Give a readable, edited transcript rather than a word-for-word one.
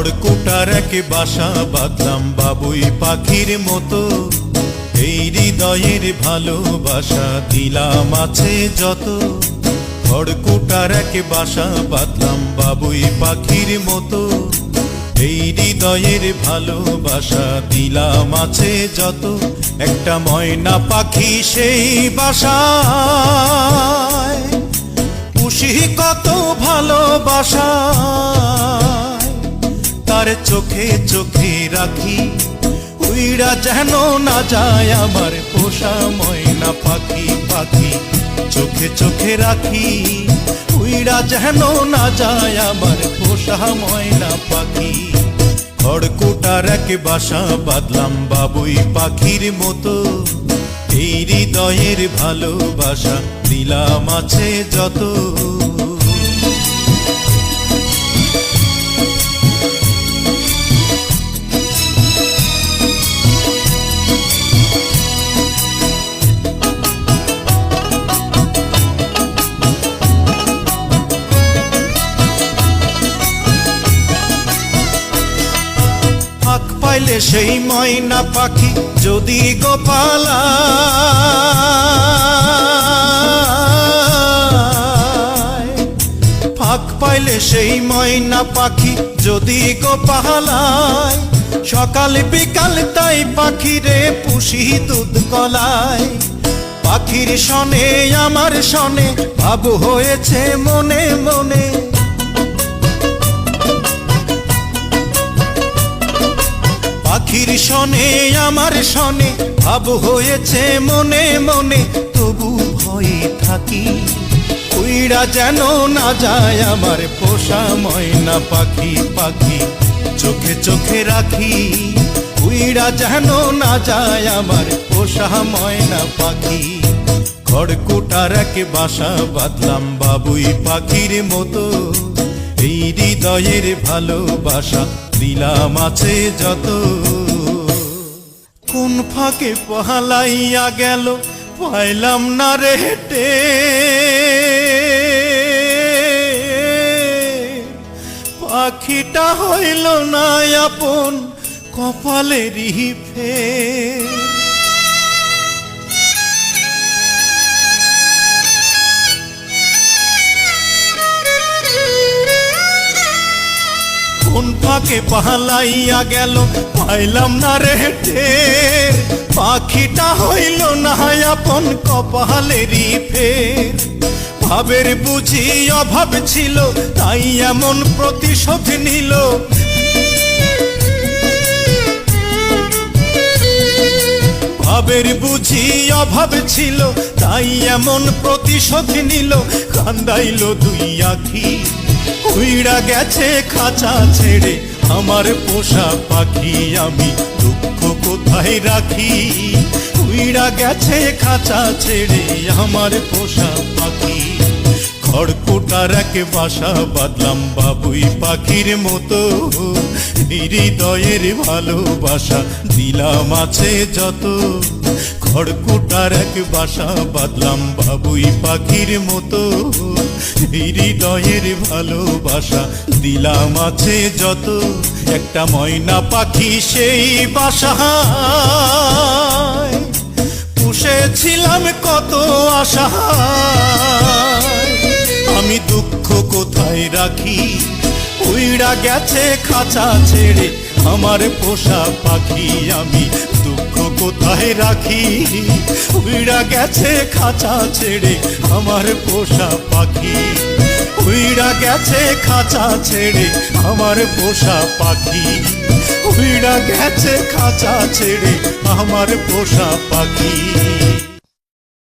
খড়কুটার এক বাসা বাঁধলাম বাবুই পাখির মতো, এই হৃদয়ের ভালোবাসা দিলাম আছে যত। খড়কুটার এক বাসা বাঁধলাম বাবুই পাখির মতো, এই হৃদয়ের ভালোবাসা দিলাম আছে যত। একটা ময়না পাখি সেই বাসায় পুষি কত ভালোবাসা, তার চোখে চোখে রাখি উইড়া যেন না যায় আমার পোষা ময়না পাখি। পাখি চোখে চোখে রাখি উইড়া যেন না যায় আমার পোষা ময়না পাখি। খড়কুটার এক বাসা বাঁধলাম বাবুই পাখির মতো, এই হৃদয়ের ভালোবাসা দিলাম আছে যত। পাইলে সেই ময়না পাখি যদি গোপালা, ফাঁক পাইলে সেই ময়না পাখি যদি গোপালায়, সকাল বিকাল তাই পাখিরে পুষি দুধ কলায়। পাখির শনে আমার শনে ভাব হয়েছে মনে মনে, পাখির শনে আমার শনে ভাব হয়েছে মনে মনে। তবু ভয়ে থাকি উইড়া যেন না যায় আমার পোষা ময়না পাখি। পাখি চোখে চোখে রাখি উইড়া যেন না যায় আমার পোষা ময়না পাখি। খড়কুটার এক বাসা বাঁধলাম বাবুই পাখির মতো, এই হৃদয়ের ভালোবাসা দিলাম আছে যত। কোন ফাঁকে পহালাইয়া গেল পাইলাম না রে হেঁটে, পাখিটা হইল না আপন কপালেরই ফের। কোন ফাঁকে পালাইয়া গেল পাইলাম না রে টের, পাখিটা হইল না আপন কপালেরই ফের। ভাবের বুঝি অভাব ছিল তাই এমন প্রতিশোধ নিল, ভাবের বুঝি অভাব ছিল তাই এমন প্রতিশোধ নিল। কান্দাইল দুই আখি উইড়া গেছে খাঁচা ছেড়ে আমার পোষা পাখি, আমি দুঃখ কোথায় রাখি। উইড়া গেছে খাঁচা ছেড়ে আমার পোষা পাখি। খড়কুটার এক বাসা বাঁধলাম বাবুই পাখির মতো, হৃদয়ের ভালোবাসা দিলাম আছে যত। খড়কুটার এক বাসা বাঁধলাম বাবুই পাখির মতো, হৃদয়ের ভালোবাসা দিলাম আছে যত। একটা ময়না পাখি সেই বাসায় পুষেছিলাম কত আশা, আমি দুঃখ কোথায় রাখি। উইড়া গেছে খাঁচা ছেড়ে আমার পোষা পাখি, আমি দুঃখ কোথায় রাখি। উইড়া গেছে খাঁচা ছেড়ে আমার পোষা পাখি, উইড়া গেছে খাঁচা ছেড়ে আমার পোষা পাখি। উইড়া গেছে খাঁচা ছেড়ে আমার পোষা পাখি।